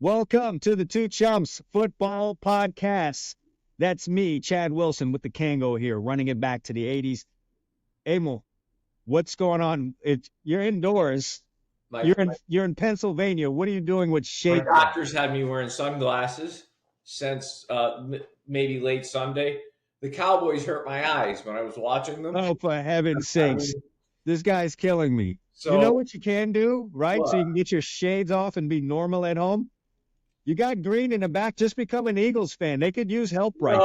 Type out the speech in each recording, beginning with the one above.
Welcome to the Two Chumps Football Podcast. That's me, Chad Wilson, with the Kango here, running it back to the 80s. Emil, what's going on? You're indoors. You're in Pennsylvania. What are you doing with My shade? doctors had me wearing sunglasses since maybe late Sunday. The Cowboys hurt my eyes when I was watching them. Oh, for heaven's sakes. This guy's killing me. So, you know what you can do, right? What? So you can get your shades off and be normal at home? You got green in the back. Just become an Eagles fan. They could use help right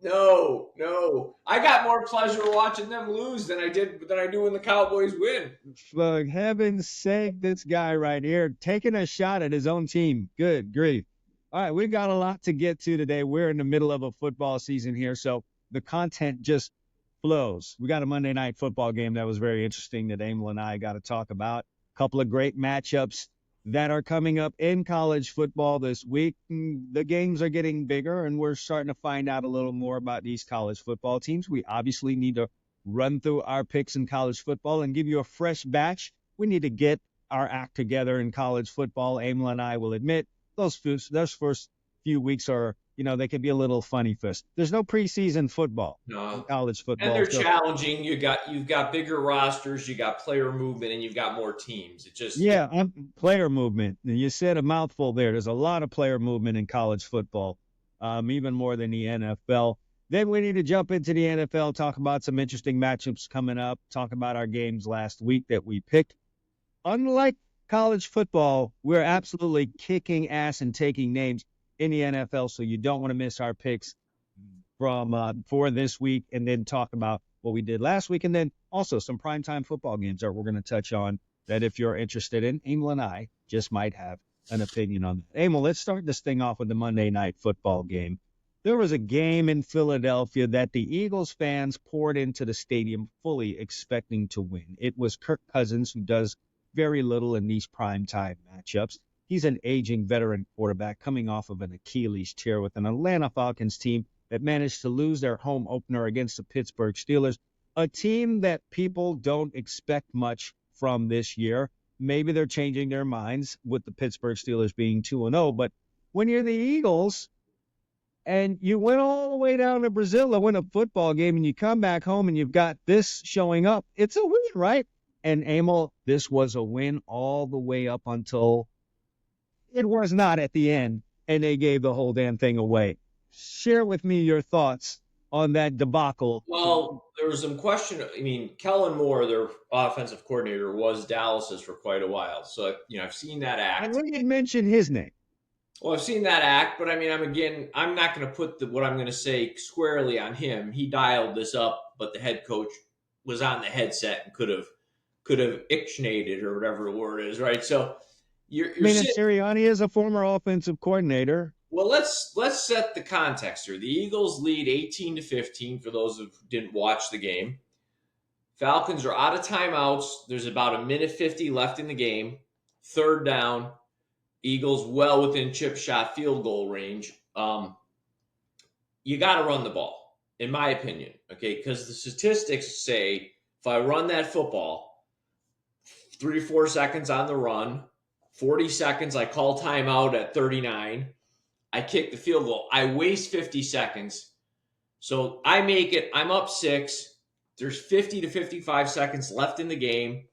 No. I got more pleasure watching them lose than I do when the Cowboys win. For heaven's sake, this guy right here taking a shot at his own team. Good grief. All right, we've got a lot to get to today. We're in the middle of a football season here, so the content just flows. We got a Monday night football game that was very interesting that Emil and I got to talk about. A couple of great matchups that are coming up in college football this week. The games are getting bigger, and we're starting to find out a little more about these college football teams. We obviously need to run through our picks in college football and give you a fresh batch. We need to get our act together in college football. Emil and I will admit those first few weeks are, they can be a little funny first. There's no preseason football in college football. And they're challenging. You've got bigger rosters, you got player movement, and you've got more teams. Player movement. You said a mouthful there. There's a lot of player movement in college football, even more than the NFL. Then we need to jump into the NFL, talk about some interesting matchups coming up, talk about our games last week that we picked. Unlike college football, we're absolutely kicking ass and taking names in the NFL, so you don't want to miss our picks for this week, and then talk about what we did last week, and then also some primetime football games that we're going to touch on that if you're interested in. Emil and I just might have an opinion on that. Emil, let's start this thing off with the Monday night football game. There was a game in Philadelphia that the Eagles fans poured into the stadium fully expecting to win. It was Kirk Cousins, who does very little in these primetime matchups. He's an aging veteran quarterback coming off of an Achilles tear with an Atlanta Falcons team that managed to lose their home opener against the Pittsburgh Steelers, a team that people don't expect much from this year. Maybe they're changing their minds with the Pittsburgh Steelers being 2-0, but when you're the Eagles and you went all the way down to Brazil to win a football game and you come back home and you've got this showing up, it's a win, right? And Emil, this was a win all the way up until it was not at the end, and they gave the whole damn thing away. Share with me your thoughts on that debacle. Well, there was some question. I mean, Kellen Moore, their offensive coordinator, was Dallas's for quite a while. So, I've seen that act. And we didn't mention his name. Well, I've seen that act, but I mean, I'm not going to put what I'm going to say squarely on him. He dialed this up, but the head coach was on the headset and could have ictionated or whatever the word is, right? So, Sirianni is a former offensive coordinator. Well, let's set the context here. The Eagles lead 18-15 for those who didn't watch the game. Falcons are out of timeouts. There's about 1:50 left in the game. Third down. Eagles well within chip shot field goal range. You got to run the ball, in my opinion, okay? Because the statistics say if I run that football, 3 to 4 seconds on the run, 40 seconds, I call timeout at 39. I kick the field goal. I waste 50 seconds. So I make it. I'm up 6. There's 50 to 55 seconds left in the game.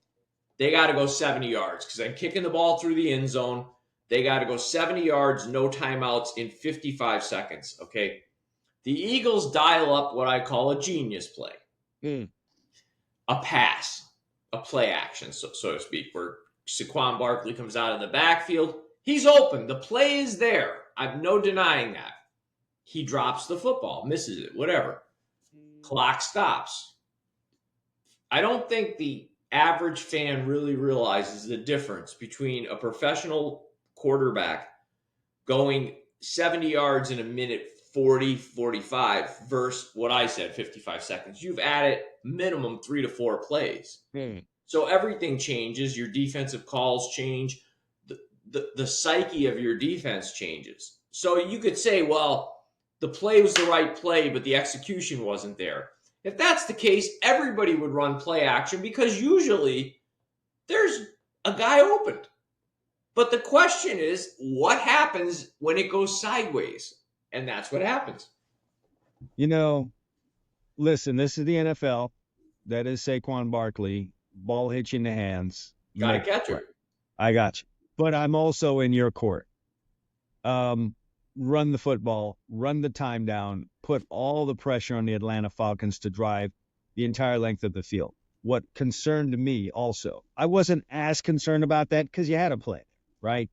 They got to go 70 yards because I'm kicking the ball through the end zone. They got to go 70 yards, no timeouts in 55 seconds, okay? The Eagles dial up what I call a genius play. A pass, a play action, so to speak, where Saquon Barkley comes out in the backfield. He's open. The play is there. I've no denying that. He drops the football, misses it, whatever. Clock stops. I don't think the average fan really realizes the difference between a professional quarterback going 70 yards in a minute 40, 45 versus what I said, 55 seconds. You've added minimum 3 to 4 plays. So everything changes. Your defensive calls change. The psyche of your defense changes. So you could say, well, the play was the right play, but the execution wasn't there. If that's the case, everybody would run play action because usually there's a guy open. But the question is, what happens when it goes sideways? And that's what happens. Listen, this is the NFL. That is Saquon Barkley. Ball hits you in the hands. Got to Make catch it. her. I got you. But I'm also in your court. Run the football, run the time down, put all the pressure on the Atlanta Falcons to drive the entire length of the field. What concerned me also, I wasn't as concerned about that because you had a play, right?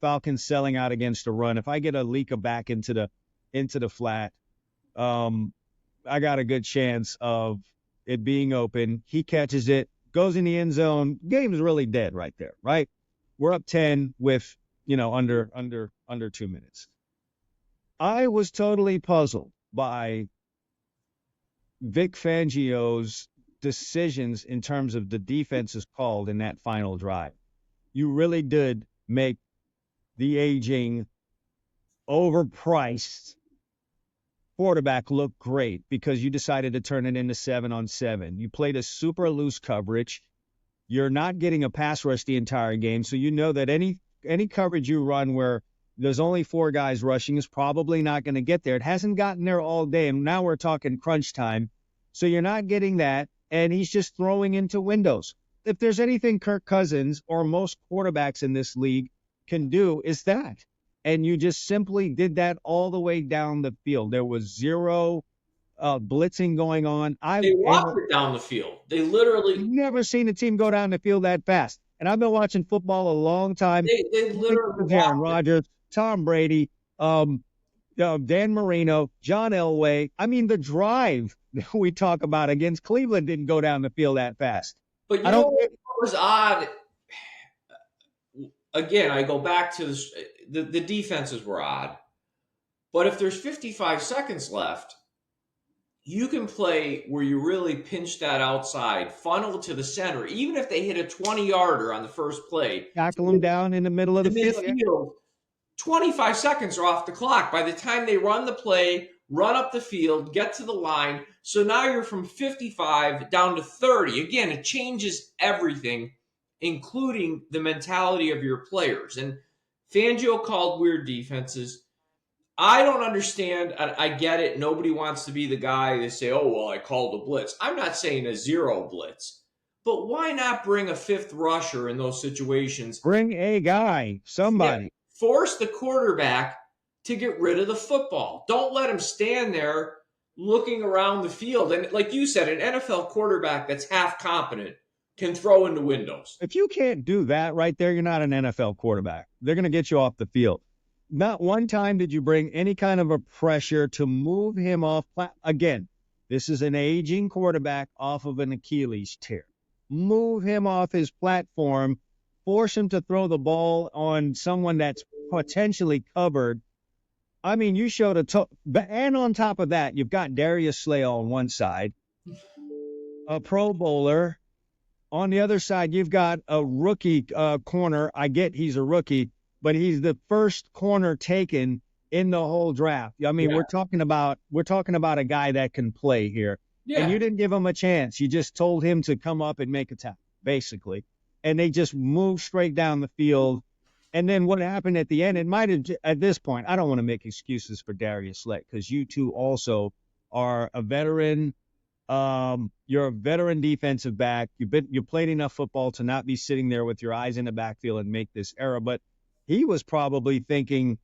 Falcons selling out against a run. If I get a leak of back into the flat, I got a good chance of it being open. He catches it, goes in the end zone. Game's really dead right there, right? We're up 10 with, under 2 minutes. I was totally puzzled by Vic Fangio's decisions in terms of the defenses called in that final drive. You really did make the aging, overpriced quarterback look great because you decided to turn it into 7-on-7. You played a super loose coverage. You're not getting a pass rush the entire game, so you know that any coverage you run where there's only 4 guys rushing is probably not going to get there. It hasn't gotten there all day, and now we're talking crunch time. So you're not getting that, and he's just throwing into windows. If there's anything Kirk Cousins or most quarterbacks in this league can do, is that. And you just simply did that all the way down the field. There was zero blitzing going on. They walked it down the field. They literally... I've never seen a team go down the field that fast. And I've been watching football a long time. They literally Aaron Rodgers, Tom Brady, Dan Marino, John Elway. I mean, the drive that we talk about against Cleveland didn't go down the field that fast. But you know what was odd? Again, I go back to this, the defenses were odd. But if there's 55 seconds left, you can play where you really pinch that outside, funnel to the center. Even if they hit a 20-yarder on the first play. Tackle them down in the middle of the field. 25 seconds are off the clock. By the time they run the play, run up the field, get to the line. So now you're from 55 down to 30. Again, it changes everything, including the mentality of your players. And Fangio called weird defenses. I don't understand. I get it. Nobody wants to be the guy to say, oh, well, I called a blitz. I'm not saying a zero blitz. But why not bring a 5th rusher in those situations? Bring a guy, somebody. Yeah, force the quarterback to get rid of the football. Don't let him stand there looking around the field. And like you said, an NFL quarterback that's half competent can throw into windows. If you can't do that right there, you're not an NFL quarterback. They're going to get you off the field. Not one time did you bring any kind of a pressure to move him off. Again, this is an aging quarterback off of an Achilles tear. Move him off his platform. Force him to throw the ball on someone that's potentially covered. I mean, you showed and on top of that, you've got Darius Slay on one side, a Pro Bowler. On the other side, you've got a rookie corner. I get he's a rookie, but he's the first corner taken in the whole draft. I mean, we're talking about a guy that can play here. Yeah. And you didn't give him a chance. You just told him to come up and make a tackle, basically. And they just moved straight down the field. And then what happened at the end, it might have, at this point, I don't want to make excuses for Darius Slay because you two also are a veteran. You're a veteran defensive back. You played enough football to not be sitting there with your eyes in the backfield and make this error. But he was probably thinking,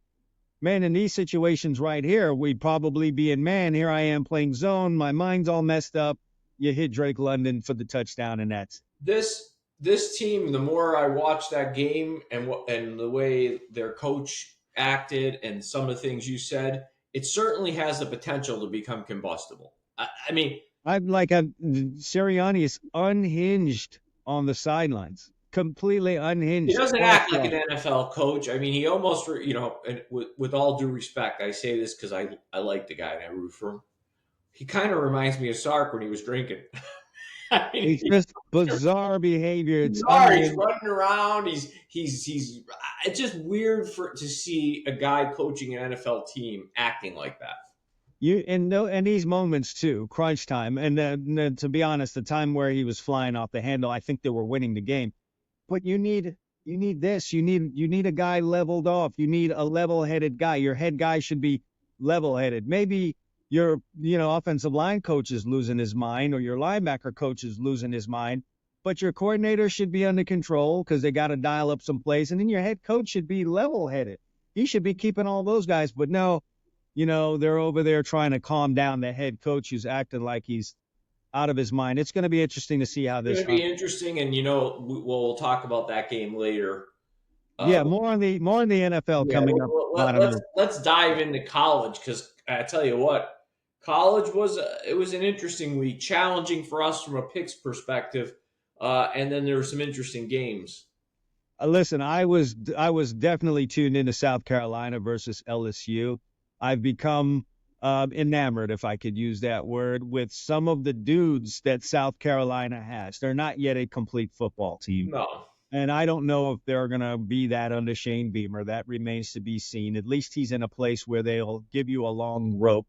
man, in these situations right here, we'd probably be in man. Here I am playing zone. My mind's all messed up. You hit Drake London for the touchdown, and that's this team. The more I watch that game and the way their coach acted and some of the things you said, it certainly has the potential to become combustible. I mean, I'm like Sirianni is unhinged on the sidelines. Completely unhinged. He doesn't act like an NFL coach. I mean, he almost, and with all due respect, I say this because I like the guy and I root for him. He kind of reminds me of Sark when he was drinking. I mean, it's just bizarre behavior. He's running around. He's it's just weird to see a guy coaching an NFL team acting like that. And these moments too, crunch time, and to be honest, the time where he was flying off the handle, I think they were winning the game. But you need You need this. You need a guy leveled off. You need a level-headed guy. Your head guy should be level-headed. Maybe your offensive line coach is losing his mind, or your linebacker coach is losing his mind, but your coordinator should be under control because they got to dial up some plays, and then your head coach should be level-headed. He should be keeping all those guys, but no, they're over there trying to calm down the head coach who's acting like he's out of his mind. It's going to be interesting to see how this. It's going to be interesting, and we'll talk about that game later. Yeah, more on the NFL coming up. Let's dive into college, because I tell you what, college was an interesting week, challenging for us from a picks perspective, and then there were some interesting games. Listen, I was definitely tuned into South Carolina versus LSU. I've become enamored, if I could use that word, with some of the dudes that South Carolina has. They're not yet a complete football team. No. And I don't know if they're going to be that under Shane Beamer. That remains to be seen. At least he's in a place where they'll give you a long rope.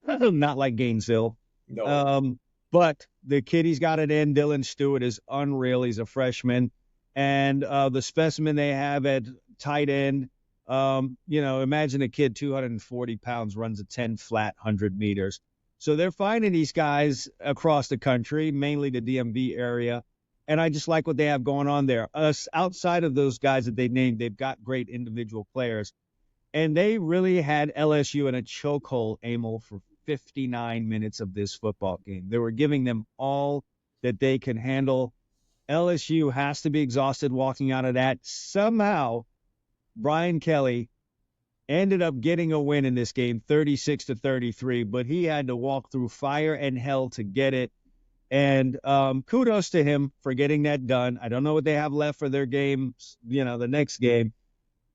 Not like Gainesville. No. But the kid, he's got it in. Dylan Stewart is unreal. He's a freshman. And the specimen they have at tight end, imagine a kid 240 pounds runs a 10 flat 100 meters. So they're finding these guys across the country, mainly the DMV area. And I just like what they have going on there. Outside of those guys that they named, they've got great individual players. And they really had LSU in a chokehold, Emil, for 59 minutes of this football game. They were giving them all that they can handle. LSU has to be exhausted walking out of that. Somehow, Brian Kelly ended up getting a win in this game, 36-33, but he had to walk through fire and hell to get it. And kudos to him for getting that done. I don't know what they have left for their games, the next game.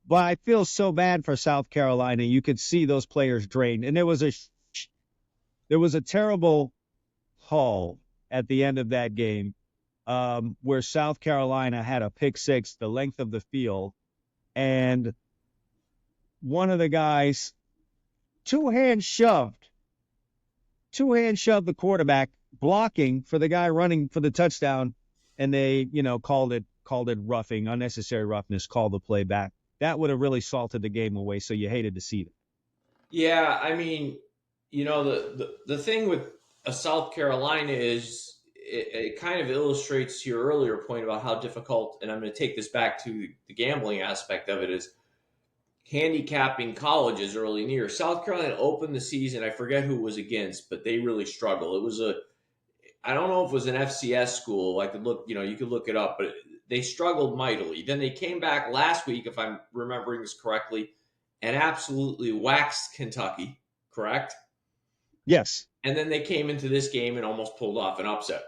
But I feel so bad for South Carolina. You could see those players drained. And there was a terrible haul at the end of that game where South Carolina had a pick six the length of the field. And one of the guys two-hand shoved the quarterback, blocking for the guy running for the touchdown, and they, called it roughing, unnecessary roughness, called the play back. That would have really salted the game away, so you hated to see that. Yeah, I mean, the thing with South Carolina is it kind of illustrates your earlier point about how difficult, and I'm going to take this back to the gambling aspect of it, is handicapping colleges early in the year. South Carolina opened the season, I forget who it was against, but they really struggled. It was I don't know if it was an FCS school. I could look, you could look it up, but they struggled mightily. Then they came back last week, if I'm remembering this correctly, and absolutely waxed Kentucky, correct? Yes. And then they came into this game and almost pulled off an upset.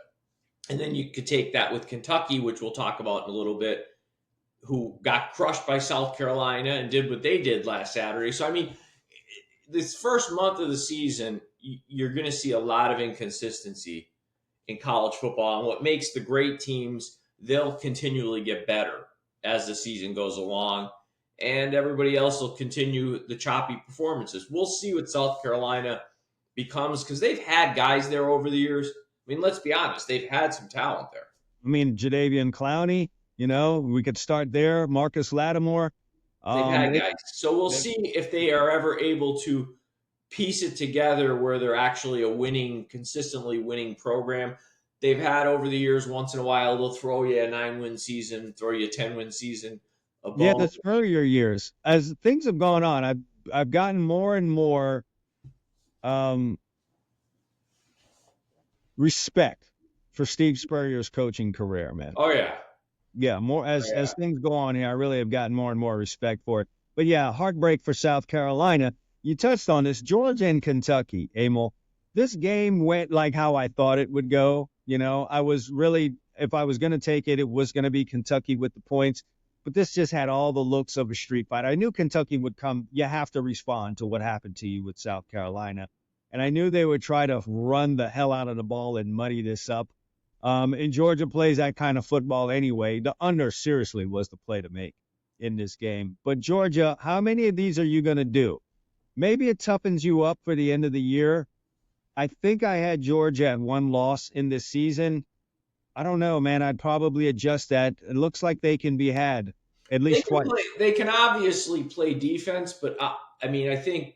And then you could take that with Kentucky, which we'll talk about in a little bit, who got crushed by South Carolina and did what they did last Saturday. So, I mean, this first month of the season, you're going to see a lot of inconsistency in college football. And what makes the great teams, they'll continually get better as the season goes along. And everybody else will continue the choppy performances. We'll see what South Carolina becomes, because they've had guys there over the years. I mean, let's be honest, they've had some talent there. I mean, Jadeveon Clowney, we could start there. Marcus Lattimore. They've had guys. So we'll see if they are ever able to piece it together where they're actually consistently winning program. They've had over the years, once in a while, they'll throw you a 9-win season, throw you a 10-win season. Yeah, that's earlier years. As things have gone on, I've gotten more and more respect for Steve Spurrier's coaching career, man. Oh, yeah. Yeah, more as things go on here, I really have gotten more and more respect for it. But yeah, heartbreak for South Carolina. You touched on this, Georgia and Kentucky, Emil. This game went like how I thought it would go. I was really, if I was going to take it, it was going to be Kentucky with the points. But this just had all the looks of a street fight. I knew Kentucky would come. You have to respond to what happened to you with South Carolina. And I knew they would try to run the hell out of the ball and muddy this up. And Georgia plays that kind of football anyway. The under seriously was the play to make in this game. But Georgia, how many of these are you going to do? Maybe it toughens you up for the end of the year. I think I had Georgia at one loss in this season. I don't know, man. I'd probably adjust that. It looks like they can be had at They least can twice. play. They can obviously play defense, but I mean, I think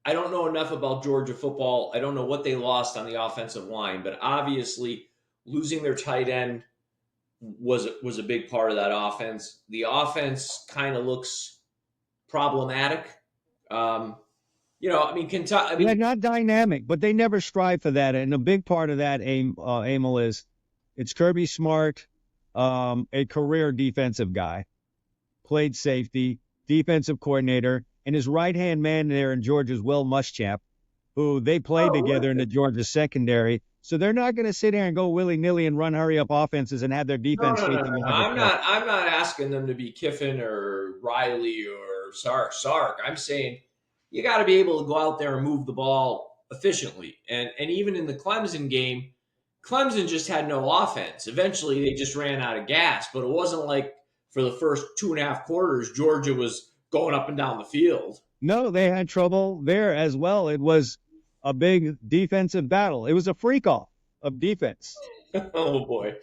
I don't know enough about Georgia football. I don't know what they lost on the offensive line, but obviously losing their tight end was a big part of that offense. The offense kind of looks problematic. Um, I mean, Kentucky. I They're mean, not dynamic, but they never strive for that. And a big part of that, Emil, is it's Kirby Smart, a career defensive guy, played safety, defensive coordinator, and his right-hand man there in Georgia is Will Muschamp, who they played oh, together in the Georgia secondary. So they're not going to sit there and go willy-nilly and run hurry-up offenses and have their no, defense no, no, chasing no, no. behind the I'm play. not. I'm not asking them to be Kiffin or Riley or Sark. I'm saying you got to be able to go out there and move the ball efficiently. And even in the Clemson game, Clemson just had no offense. Eventually, they just ran out of gas. But it wasn't like for the first 2.5 quarters, Georgia was going up and down the field. No, they had trouble there as well. It was a big defensive battle. It was a freak-off of defense. Oh boy.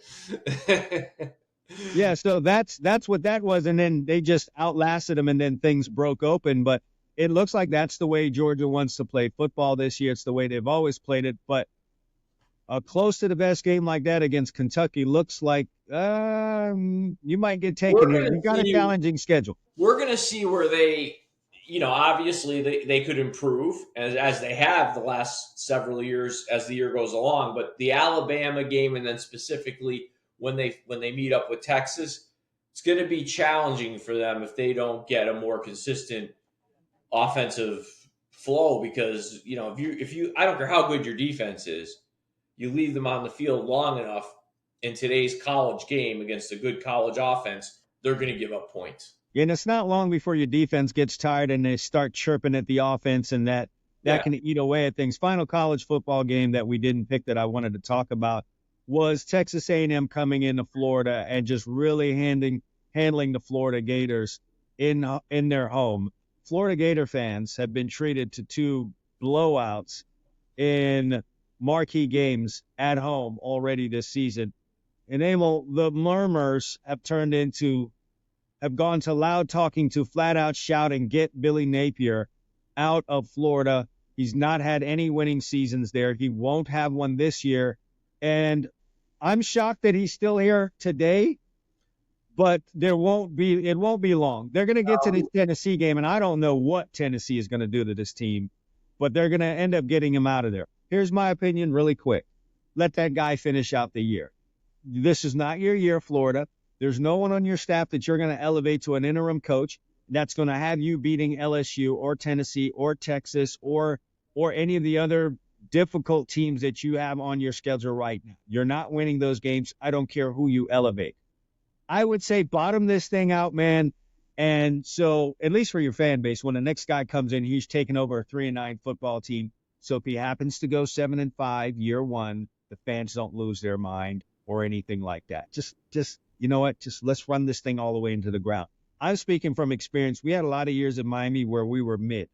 Yeah, so that's what that was, and then they just outlasted them, and then things broke open. But it looks like that's the way Georgia wants to play football this year. It's the way they've always played it. But close to the best game like that against Kentucky looks like you might get taken here. You got a challenging schedule. We're going to see where they, obviously they could improve as they have the last several years as the year goes along. But the Alabama game, and then specifically when they meet up with Texas, it's going to be challenging for them if they don't get a more consistent offensive flow. Because if you I don't care how good your defense is, you leave them on the field long enough in today's college game against a good college offense, they're going to give up points. And it's not long before your defense gets tired and they start chirping at the offense, and that can eat away at things. Final college football game that we didn't pick that I wanted to talk about was Texas A&M coming into Florida and just really handling the Florida Gators in their home. Florida Gator fans have been treated to 2 blowouts in marquee games at home already this season. And Emil, the murmurs have gone to loud talking to flat out shouting, get Billy Napier out of Florida. He's not had any winning seasons there. He won't have one this year. And I'm shocked that he's still here today, but it won't be long. They're going to get to the Tennessee game, and I don't know what Tennessee is going to do to this team, but they're going to end up getting him out of there. Here's my opinion really quick. Let that guy finish out the year. This is not your year, Florida. There's no one on your staff that you're going to elevate to an interim coach that's going to have you beating LSU or Tennessee or Texas or any of the other difficult teams that you have on your schedule right now. You're not winning those games. I don't care who you elevate. I would say bottom this thing out, man. And so, at least for your fan base, when the next guy comes in, he's taking over a 3-9 football team. So if he happens to go 7-5 year one, the fans don't lose their mind or anything like that. Just you know what? Just let's run this thing all the way into the ground. I'm speaking from experience. We had a lot of years in Miami where we were mid,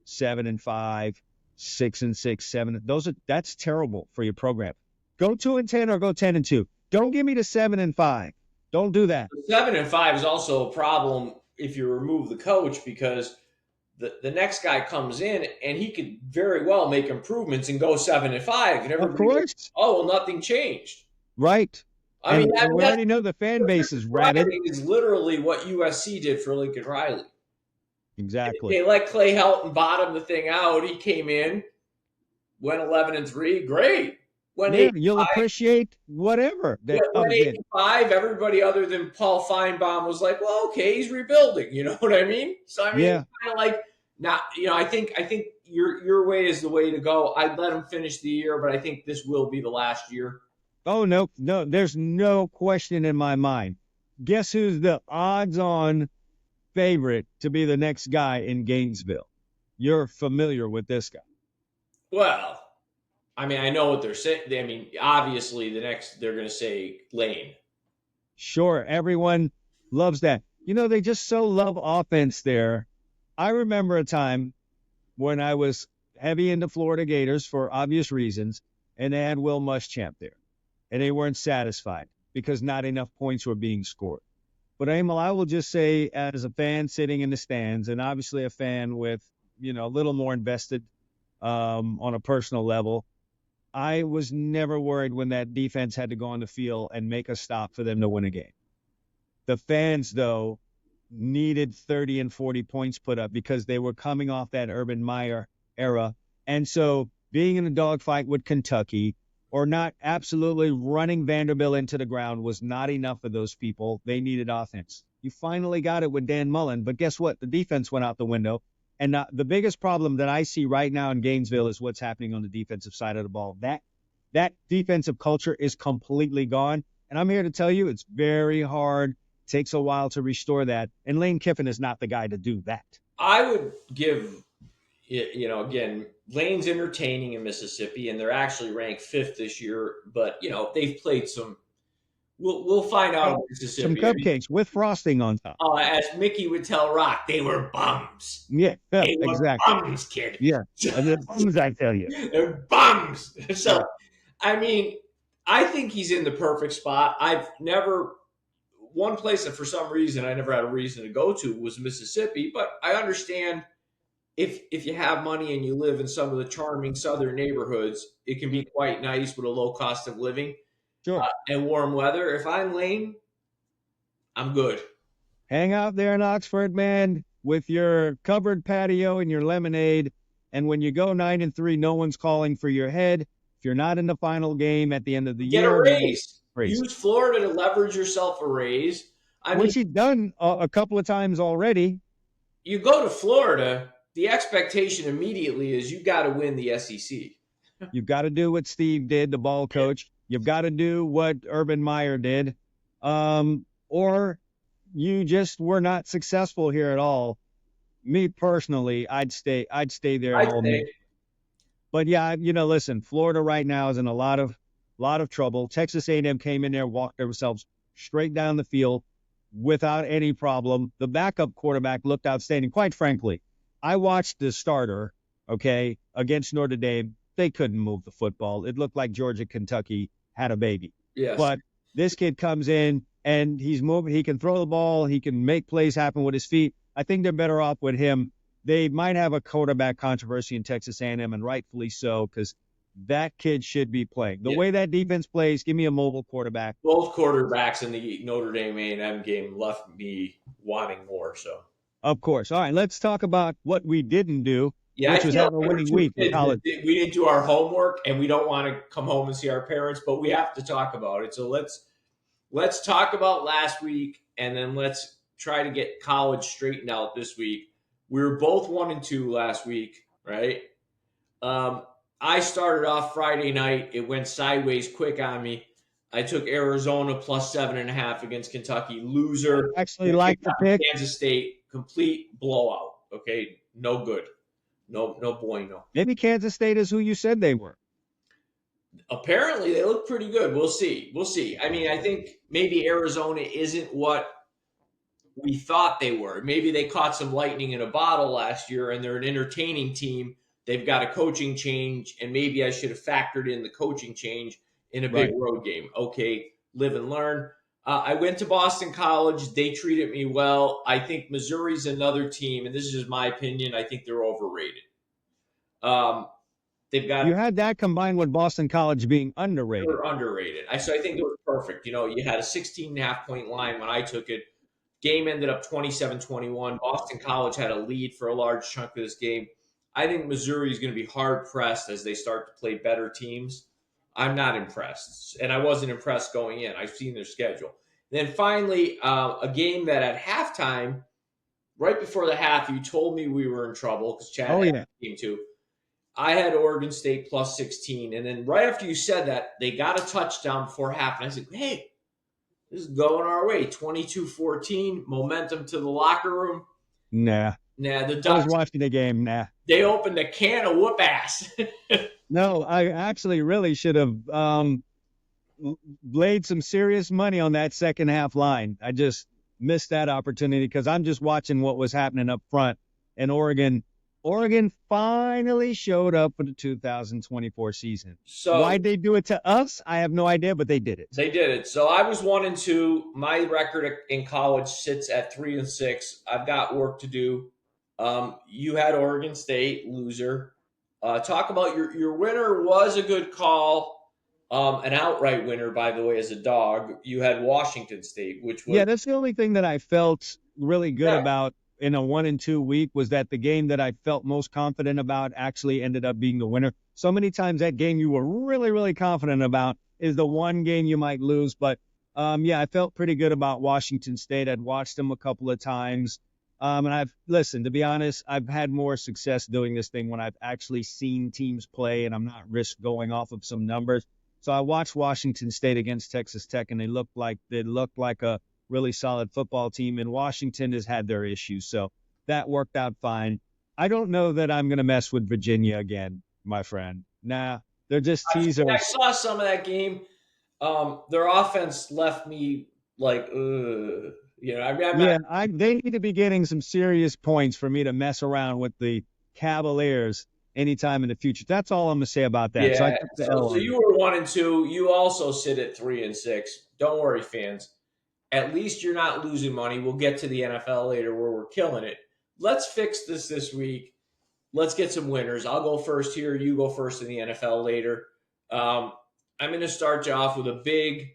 7-5, 6-6, 7. That's terrible for your program. Go 2-10 or go 10-2. Don't give me the 7-5. Don't do that. 7-5 is also a problem if you remove the coach, because the next guy comes in and he could very well make improvements and go 7-5. And Of course. Goes, oh, well, nothing changed. Right. I mean, we already know the fan base is rabid. Is literally what USC did for Lincoln Riley. Exactly. They let Clay Helton bottom the thing out. He came in, went 11-3. Great. You'll appreciate whatever. Went 8-5. Everybody other than Paul Feinbaum was like, well, okay, he's rebuilding. You know what I mean? So I mean, it's kind of like not. I think your way is the way to go. I'd let him finish the year, but I think this will be the last year. Oh, no, there's no question in my mind. Guess who's the odds-on favorite to be the next guy in Gainesville? You're familiar with this guy. Well, I mean, I know what they're saying. I mean, obviously, they're going to say Lane. Sure, everyone loves that. They just so love offense there. I remember a time when I was heavy into Florida Gators for obvious reasons, and they had Will Muschamp there. and they weren't satisfied because not enough points were being scored. But Emil, I will just say, as a fan sitting in the stands, and obviously a fan with, a little more invested on a personal level, I was never worried when that defense had to go on the field and make a stop for them to win a game. The fans, though, needed 30 and 40 points put up because they were coming off that Urban Meyer era. And so being in a dogfight with Kentucky or not absolutely running Vanderbilt into the ground was not enough for those people. They needed offense. You finally got it with Dan Mullen, but guess what? The defense went out the window. And the biggest problem that I see right now in Gainesville is what's happening on the defensive side of the ball. That defensive culture is completely gone. And I'm here to tell you it's very hard. It takes a while to restore that. And Lane Kiffin is not the guy to do that. I would give, again, Lane's entertaining in Mississippi, and they're actually ranked 5th this year. But, they've played some. We'll find out in Mississippi. Some cupcakes with frosting on top. As Mickey would tell Rock, they were bums. Yeah, they were exactly. Bums, kid. Yeah, they're bums, I tell you. They're bums. So, I think he's in the perfect spot. One place that for some reason I never had a reason to go to was Mississippi, but I understand if you have money and you live in some of the charming southern neighborhoods, it can be quite nice with a low cost of living. Sure. And warm weather. If I'm Lane, I'm good. Hang out there in Oxford, man, with your covered patio and your lemonade. And when you go 9-3, no one's calling for your head. If you're not in the final game at the end of the year, get a raise. Use Florida to leverage yourself a raise. Which he's done a couple of times already. You go to Florida, the expectation immediately is you got to win the SEC. You've got to do what Steve did, the ball coach. You've got to do what Urban Meyer did, or you just were not successful here at all. Me personally, I'd stay there. But yeah, listen, Florida right now is in a lot of trouble. Texas A&M came in there, walked themselves straight down the field without any problem. The backup quarterback looked outstanding. Quite frankly, I watched the starter, against Notre Dame. They couldn't move the football. It looked like Georgia, Kentucky had a baby. Yes. But this kid comes in and he's moving. He can throw the ball. He can make plays happen with his feet. I think they're better off with him. They might have a quarterback controversy in Texas A&M, and rightfully so, because that kid should be playing. The way that defense plays, give me a mobile quarterback. Both quarterbacks in the Notre Dame A&M game left me wanting more. So, of course. All right, let's talk about what we didn't do. Yeah, which was have a winning week in college. We didn't do our homework, and we don't want to come home and see our parents, but we have to talk about it. So let's talk about last week, and then let's try to get college straightened out this week. We were both 1-2 last week, right? I started off Friday night. It went sideways quick on me. I took Arizona plus 7.5 against Kentucky. Loser. I actually like the pick. Kansas State, complete blowout. Okay, no good. No bueno. Maybe Kansas State is who you said they were. Apparently, they look pretty good. We'll see. I think maybe Arizona isn't what we thought they were. Maybe they caught some lightning in a bottle last year, and they're an entertaining team. They've got a coaching change, and maybe I should have factored in the coaching change in a big road game. Okay, live and learn. I went to Boston College. They treated me well. I think Missouri's another team, and this is just my opinion. I think they're overrated. You had that combined with Boston College being underrated. They're underrated. So I think it was perfect. You had a 16.5-point line when I took it. Game ended up 27-21. Boston College had a lead for a large chunk of this game. I think Missouri is going to be hard-pressed as they start to play better teams. I'm not impressed, and I wasn't impressed going in. I've seen their schedule. Then finally, a game that at halftime, right before the half, you told me we were in trouble because Chad had a team too. I had Oregon State plus 16, and then right after you said that, they got a touchdown before half, and I said, hey, this is going our way. 22-14, momentum to the locker room. Nah, the Ducks. I was watching the game. Nah. They opened a can of whoop ass. No, I actually really should have laid some serious money on that second half line. I just missed that opportunity because I'm just watching what was happening up front. And Oregon, Oregon finally showed up for the 2024 season. So Why'd they do it to us? I have no idea, but they did it. they did it. So I was 1-2. My record in college sits at 3-6. I've got work to do. You had Oregon State, loser. Talk about your winner was a good call. An outright winner, by the way, as a dog. You had Washington State, which was Yeah, that's the only thing that I felt really good yeah, about in a 1-2 week was that the game that I felt most confident about actually ended up being the winner. So many times that game you were really, really confident about is the one game you might lose. But yeah, I felt pretty good about Washington State. I'd watched them a couple of times. And listen, to be honest, I've had more success doing this thing when I've actually seen teams play and I'm not risk going off of some numbers. So I watched Washington State against Texas Tech, and they looked like a really solid football team. And Washington has had their issues, so that worked out fine. I don't know that I'm going to mess with Virginia again, my friend. Nah, they're just I teasers. saw some of that game. Their offense left me like, ugh. I mean, I'm not. Yeah, they need to be getting some serious points for me to mess around with the Cavaliers anytime in the future. That's all I'm going to say about that. So I Yeah. took the L So on you it. were 1-2. You also sit at 3-6. Don't worry, fans. At least you're not losing money. We'll get to the NFL later where we're killing it. Let's fix this week. Let's get some winners. I'll go first here. You go first in the NFL later. I'm going to start you off with a big.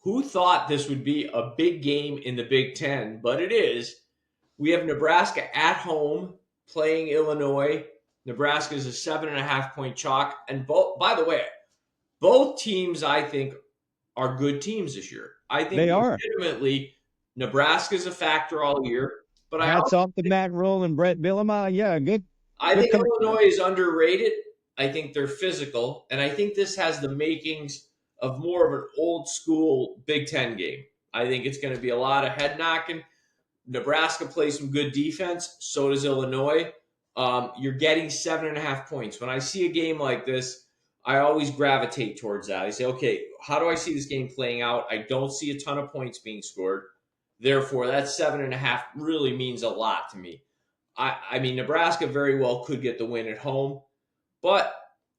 Who thought this would be a big game in the Big Ten? But it is. We have Nebraska at home playing Illinois. Nebraska is a 7.5 point chalk. And by the way, both teams I think are good teams this year. I think They are. legitimately Nebraska's a factor all year. But Hats off to Matt Rule and Brett Bielema. Yeah, good. I Good think coach. Illinois is underrated. I think they're physical, and I think this has the makings of more of an old school Big Ten game. I think it's going to be a lot of head knocking. Nebraska plays some good defense. So does Illinois. You're getting 7.5 points. When I see a game like this, I always gravitate towards that. I say, okay, how do I see this game playing out? I don't see a ton of points being scored. Therefore, that 7.5 really means a lot to me. I mean, Nebraska very well could get the win at home, but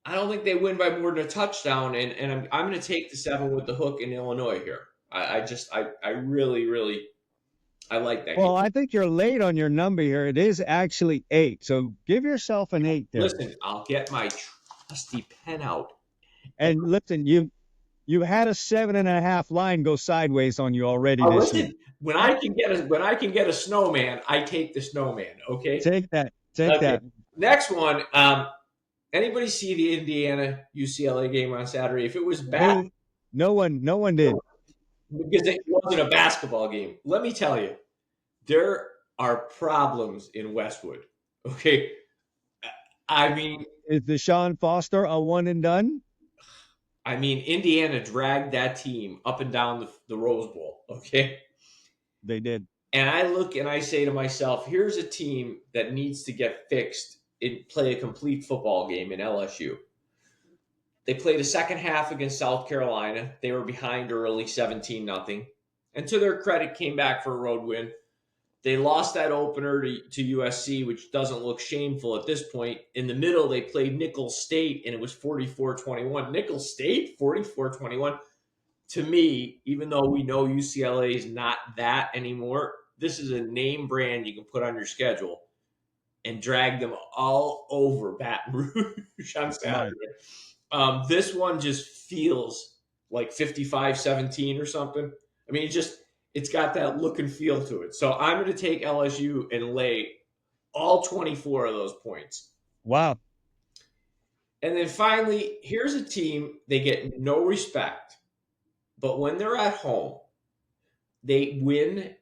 I don't think they win by more than a touchdown. And I'm going to take the 7 with the hook in Illinois here. I really, really, I like that game. Well, I think you're late on your number here. It is actually 8. So give yourself an 8 there. Listen, I'll get my trusty pen out. And listen, you had a 7.5 line go sideways on you already this Listen, year. when I can get a snowman, I take the snowman. Okay. Take that. Take Okay. that. Next one. Anybody see the Indiana UCLA game on Saturday? If it was bad, No one did. because it wasn't a basketball game. Let me tell you, there are problems in Westwood. Okay. I mean, Is Deshaun Foster a one and done? Indiana dragged that team up and down the Rose Bowl. Okay. They did. And I look and I say to myself, here's a team that needs to get fixed and play a complete football game in LSU. They played a second half against South Carolina. They were behind early 17-0. And to their credit, came back for a road win. They lost that opener to USC, which doesn't look shameful at this point. In the middle, they played Nicholls State, and it was 44-21. Nicholls State, 44-21. To me, even though we know UCLA is not that anymore, this is a name brand you can put on your schedule and drag them all over Baton Rouge on Saturday. This one just feels like 55-17 or something. I mean, it's got that look and feel to it. So I'm going to take LSU and lay all 24 of those points. Wow. And then finally, here's a team, they get no respect. But when they're at home, they win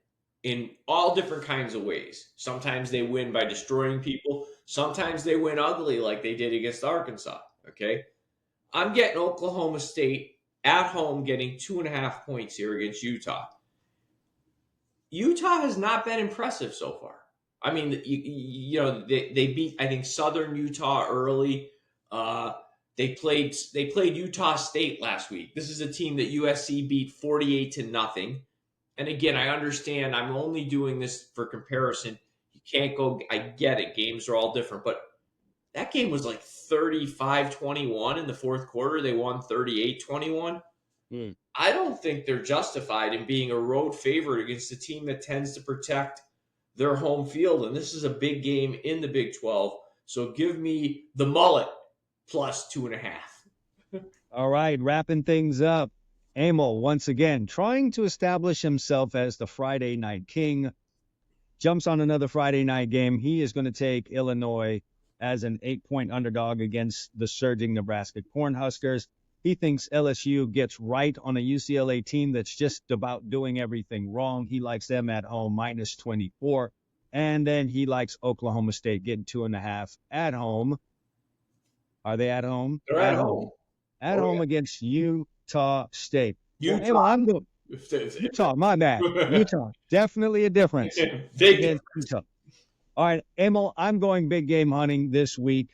in all different kinds of ways. Sometimes they win by destroying people. Sometimes they win ugly like they did against Arkansas. Okay. I'm getting Oklahoma State at home getting 2.5 points here against Utah. Utah has not been impressive so far. I mean, they beat, I think, Southern Utah early. They played Utah State last week. This is a team that USC beat 48-0. And again, I understand I'm only doing this for comparison. You can't go. I get it. Games are all different, but that game was like 35-21 in the fourth quarter. They won 38-21. Mm. I don't think they're justified in being a road favorite against a team that tends to protect their home field. And this is a big game in the Big 12. So give me the mullet plus 2.5. All right, wrapping things up. Emil, once again, trying to establish himself as the Friday night king, jumps on another Friday night game. He is going to take Illinois as an 8-point underdog against the surging Nebraska Cornhuskers. He thinks LSU gets right on a UCLA team that's just about doing everything wrong. He likes them at home, minus 24. And then he likes Oklahoma State getting 2.5 at home. Are they at home? They're at home. At home against Utah State. Utah. Well, I'm going Utah, my bad. Utah, definitely a difference. Big Utah. All right, Emil, I'm going big game hunting this week,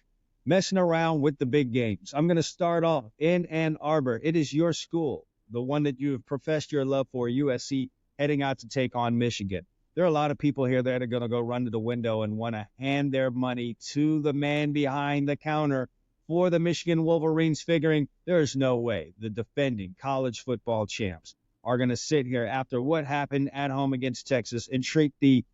messing around with the big games. I'm going to start off in Ann Arbor. It is your school, the one that you have professed your love for, USC, heading out to take on Michigan. There are a lot of people here that are going to go run to the window and want to hand their money to the man behind the counter for the Michigan Wolverines, figuring there's no way the defending college football champs are going to sit here after what happened at home against Texas and treat the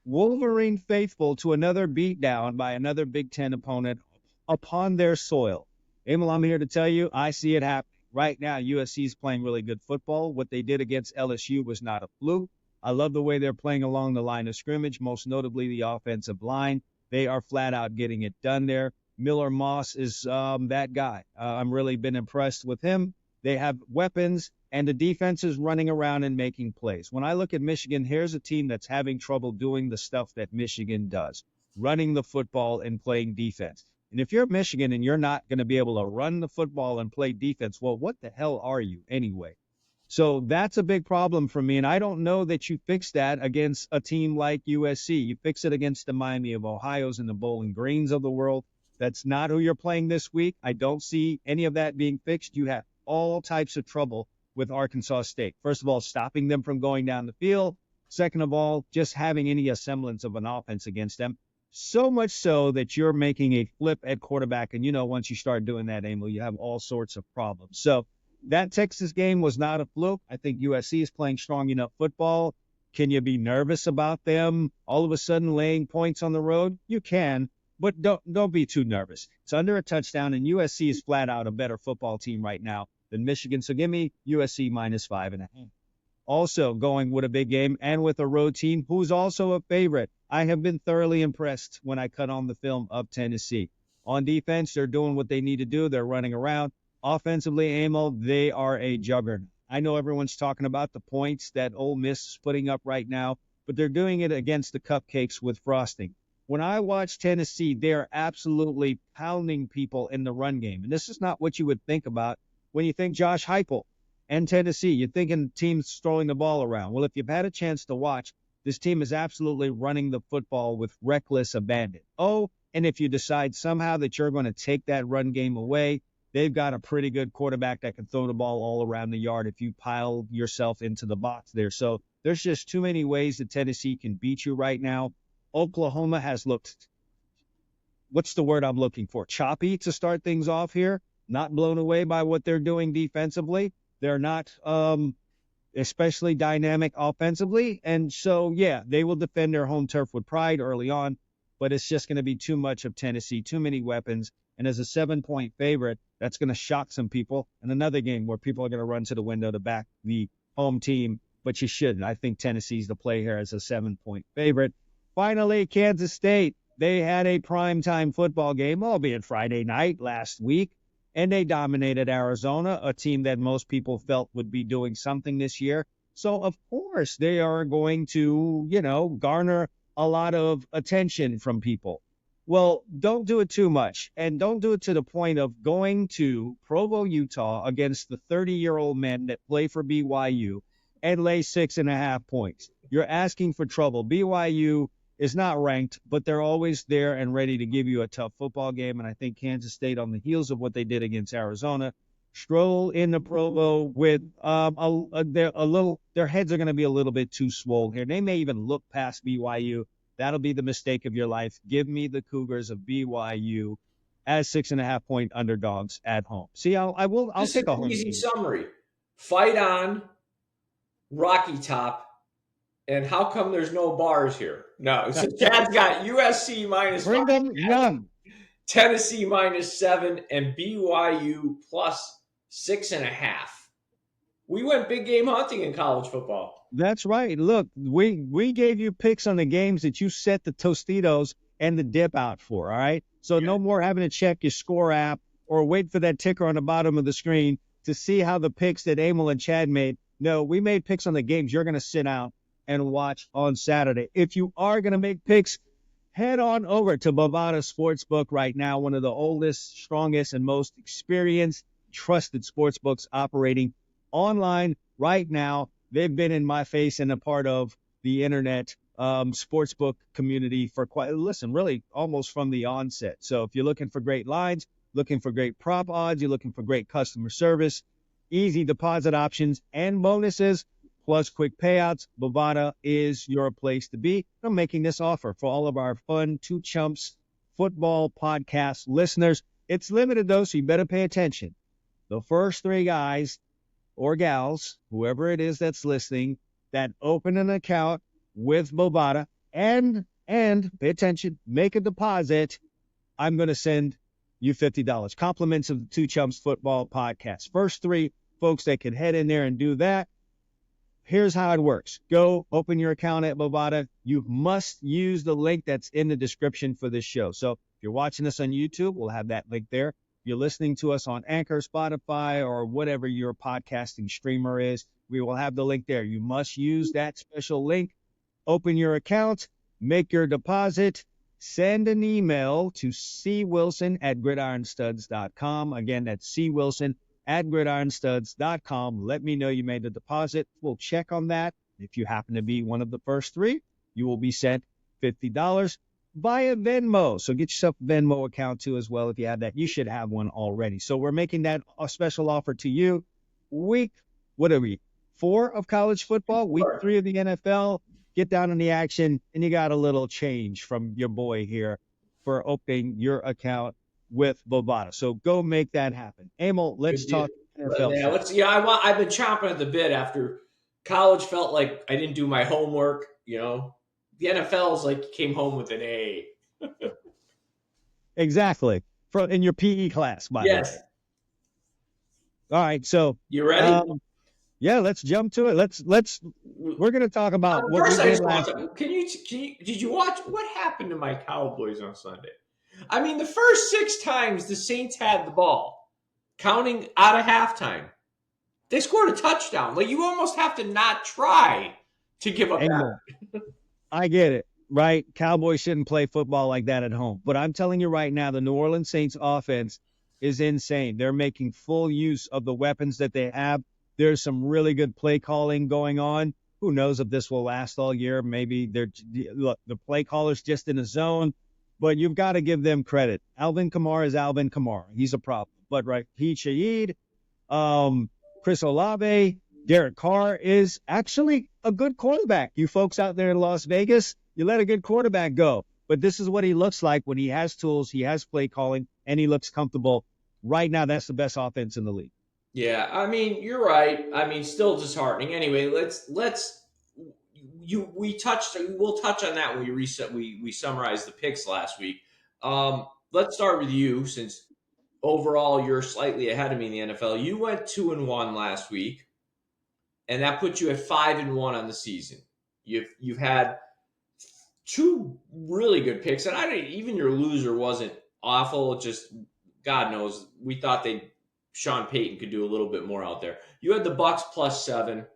Wolverine faithful to another beatdown by another Big Ten opponent upon their soil. Emil, I'm here to tell you, I see it happening. Right now, USC is playing really good football. What they did against LSU was not a fluke. I love the way they're playing along the line of scrimmage, most notably the offensive line. They are flat out getting it done there. Miller Moss is that guy. I'm really been impressed with him. They have weapons, and the defense is running around and making plays. When I look at Michigan, here's a team that's having trouble doing the stuff that Michigan does, running the football and playing defense. And if you're Michigan and you're not going to be able to run the football and play defense, well, what the hell are you anyway? So that's a big problem for me, and I don't know that you fix that against a team like USC. You fix it against the Miami of Ohio's and the Bowling Greens of the world. That's not who you're playing this week. I don't see any of that being fixed. You have all types of trouble with Arkansas State. First of all, stopping them from going down the field. Second of all, just having any semblance of an offense against them. So much so that you're making a flip at quarterback. And, once you start doing that, Emil, you have all sorts of problems. So that Texas game was not a fluke. I think USC is playing strong enough football. Can you be nervous about them all of a sudden laying points on the road? You can. But don't be too nervous. It's under a touchdown, and USC is flat out a better football team right now than Michigan. So give me USC minus 5.5. Also going with a big game and with a road team who's also a favorite. I have been thoroughly impressed when I cut on the film of Tennessee. On defense, they're doing what they need to do. They're running around. Offensively, Emil, they are a juggernaut. I know everyone's talking about the points that Ole Miss is putting up right now, but they're doing it against the cupcakes with frosting. When I watch Tennessee, they're absolutely pounding people in the run game. And this is not what you would think about when you think Josh Heupel and Tennessee. You're thinking teams throwing the ball around. Well, if you've had a chance to watch, this team is absolutely running the football with reckless abandon. Oh, and if you decide somehow that you're going to take that run game away, they've got a pretty good quarterback that can throw the ball all around the yard if you pile yourself into the box there. So there's just too many ways that Tennessee can beat you right now. Oklahoma has looked, what's the word I'm looking for? Choppy to start things off here. Not blown away by what they're doing defensively. They're not especially dynamic offensively. And so, yeah, they will defend their home turf with pride early on, but it's just going to be too much of Tennessee, too many weapons. And as a 7-point favorite, that's going to shock some people. And another game where people are going to run to the window to back the home team, but you shouldn't. I think Tennessee's the play here as a 7-point favorite. Finally, Kansas State. They had a primetime football game, albeit Friday night last week, and they dominated Arizona, a team that most people felt would be doing something this year. So, of course, they are going to, garner a lot of attention from people. Well, don't do it too much, and don't do it to the point of going to Provo, Utah against the 30-year-old men that play for BYU and lay 6.5 points. You're asking for trouble. BYU is not ranked, but they're always there and ready to give you a tough football game. And I think Kansas State, on the heels of what they did against Arizona, stroll into Provo with their heads are going to be a little bit too swole here. They may even look past BYU that'll be the mistake of your life. Give me the Cougars of BYU as 6.5-point underdogs at home. See, I'll Just take a an home easy team. summary. Fight on, Rocky Top, and how come there's no bars here? No, so Chad's got USC minus Bring 5, them young. Tennessee minus 7, and BYU plus 6.5. We went big game hunting in college football. That's right. Look, we gave you picks on the games that you set the Tostitos and the dip out for, all right? So no more having to check your score app or wait for that ticker on the bottom of the screen to see how the picks that Emil and Chad made. No, we made picks on the games you're going to sit out and watch on Saturday. If you are going to make picks, head on over to Bovada Sportsbook right now, one of the oldest, strongest, and most experienced, trusted sportsbooks operating online right now. They've been in my face and a part of the internet sportsbook community for really almost from the onset. So if you're looking for great lines, looking for great prop odds, you're looking for great customer service, easy deposit options and bonuses, plus quick payouts, Bovada is your place to be. I'm making this offer for all of our fun Two Chumps Football Podcast listeners. It's limited though, so you better pay attention. The first 3 guys or gals, whoever it is that's listening, that open an account with Bovada and pay attention, make a deposit, I'm going to send you $50. Compliments of the Two Chumps Football Podcast. First 3 folks that can head in there and do that. Here's how it works. Go open your account at Bovada. You must use the link that's in the description for this show. So if you're watching us on YouTube, we'll have that link there. You're listening to us on Anchor, Spotify, or whatever your podcasting streamer is, we will have the link there. You must use that special link. Open your account, make your deposit, send an email to cwilson@gridironstuds.com. Again, that's cwilson@gridironstuds.com. Let me know you made the deposit. We'll check on that. If you happen to be one of the first 3, you will be sent $50 via Venmo. So get yourself a Venmo account too as well if you have that. You should have one already. So we're making that a special offer to you. Week, 4 of college football, week 3 of the NFL. Get down in the action, and you got a little change from your boy here for opening your account with Bovada. So go make that happen. Emil, let's talk NFL. I've been chomping at the bit after college. Felt like I didn't do my homework, The NFL's like you came home with an A. Exactly. In your PE class, by the way. Yes. All right, so you ready? Yeah, let's jump to it. We're going to talk about what we did last week. Did you watch what happened to my Cowboys on Sunday? I mean, the first 6 times the Saints had the ball, counting out of halftime, they scored a touchdown. Like, you almost have to not try to give up that. I get it, right? Cowboys shouldn't play football like that at home. But I'm telling you right now, the New Orleans Saints offense is insane. They're making full use of the weapons that they have. There's some really good play calling going on. Who knows if this will last all year? Maybe the play caller's just in a zone, but you've got to give them credit. Alvin Kamara is Alvin Kamara. He's a problem. But Pete Shaid, Chris Olave, Derek Carr is actually a good quarterback. You folks out there in Las Vegas, you let a good quarterback go. But this is what he looks like when he has tools, he has play calling, and he looks comfortable. Right now, that's the best offense in the league. Yeah, I mean, you're right. I mean, still disheartening. Anyway, we'll touch on that when we summarized the picks last week. Let's start with you, since overall you're slightly ahead of me in the NFL. You went 2-1 last week, and that puts you at 5-1 on the season. You've had 2 really good picks, and even your loser wasn't awful. Just God knows, we thought Sean Payton could do a little bit more out there. You had the Bucks +7,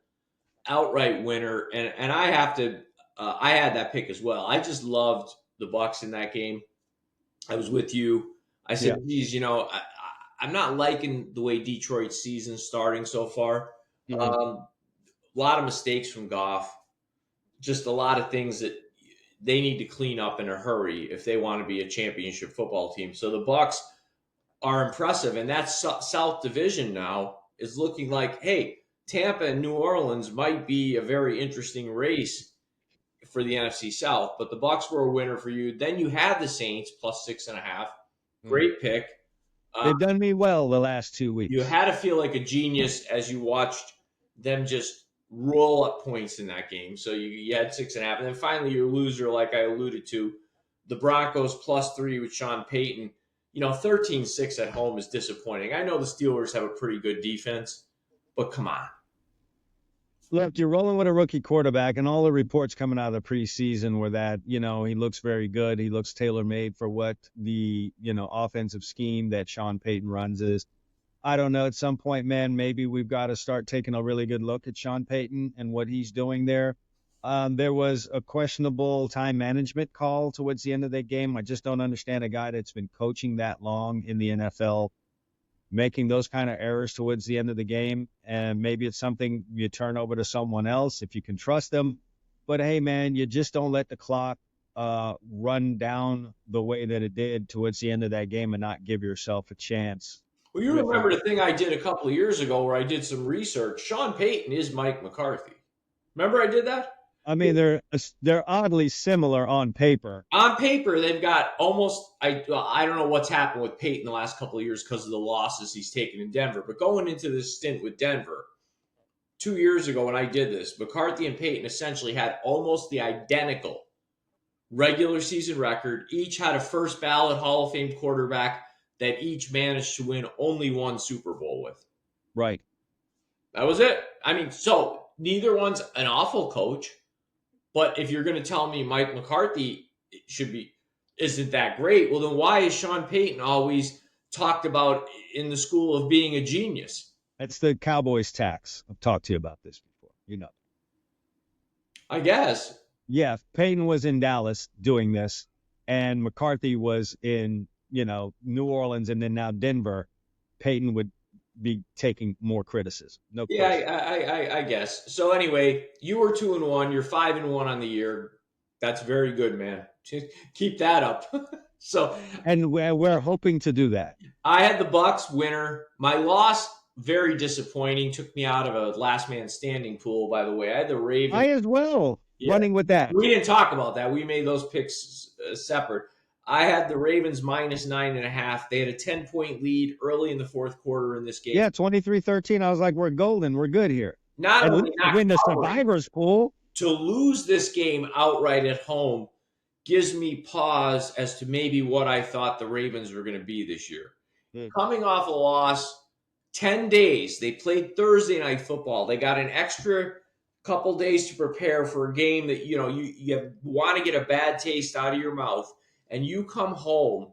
outright winner, and I have to. I had that pick as well. I just loved the Bucks in that game. I was with you. I said, geez, I'm not liking the way Detroit's season's starting so far. Mm-hmm. A lot of mistakes from Goff. Just a lot of things that they need to clean up in a hurry if they want to be a championship football team. So the Bucks are impressive, and that South Division now is looking like, hey, Tampa and New Orleans might be a very interesting race for the NFC South, but the Bucs were a winner for you. Then you had the Saints plus 6.5. Great pick. They've done me well the last 2 You weeks. had to feel like a genius as you watched them just roll up points in that game. So you had 6.5. And then finally your loser, like I alluded to, the Broncos plus 3 with Sean Payton. 13-6 at home is disappointing. I know the Steelers have a pretty good defense, but come on. Look, you're rolling with a rookie quarterback, and all the reports coming out of the preseason were that, he looks very good. He looks tailor-made for what the, offensive scheme that Sean Payton runs is. I don't know. At some point, man, maybe we've got to start taking a really good look at Sean Payton and what he's doing there. There was a questionable time management call towards the end of that game. I just don't understand a guy that's been coaching that long in the NFL making those kind of errors towards the end of the game. And maybe it's something you turn over to someone else if you can trust them. But hey, man, you just don't let the clock run down the way that it did towards the end of that game and not give yourself a chance. Well, you remember the thing I did a couple of years ago where I did some research. Sean Payton is Mike McCarthy. Remember I did that? I mean, they're oddly similar on paper. On paper, they've got almost I don't know what's happened with Peyton the last couple of years because of the losses he's taken in Denver. But going into this stint with Denver 2 years ago when I did this, McCarthy and Peyton essentially had almost the identical regular season record. Each had a first ballot Hall of Fame quarterback that each managed to win only one Super Bowl with. Right. That was it. I mean, so neither one's an awful coach. But if you're going to tell me Mike McCarthy isn't that great, well, then why is Sean Payton always talked about in the school of being a genius? That's the Cowboys tax. I've talked to you about this before. I guess. Yeah, Payton was in Dallas doing this, and McCarthy was in, New Orleans and then now Denver. Payton would be taking more criticism. No question. Yeah, I guess. So anyway, you were 2-1. You're 5-1 on the year. That's very good, man. Keep that up. And we're hoping to do that. I had the Bucs winner. My loss, very disappointing. Took me out of a last man standing pool, by the way. I had the Ravens. I as well. Yeah. Running with that. We didn't talk about that. We made those picks separate. I had the Ravens minus 9.5. They had a 10-point lead early in the fourth quarter in this game. Yeah, 23-13. I was like, we're golden. We're good here. Not only win the survivors pool. To lose this game outright at home gives me pause as to maybe what I thought the Ravens were going to be this year. Coming off a loss, 10 days. They played Thursday night football. They got an extra couple days to prepare for a game that, you want to get a bad taste out of your mouth. And you come home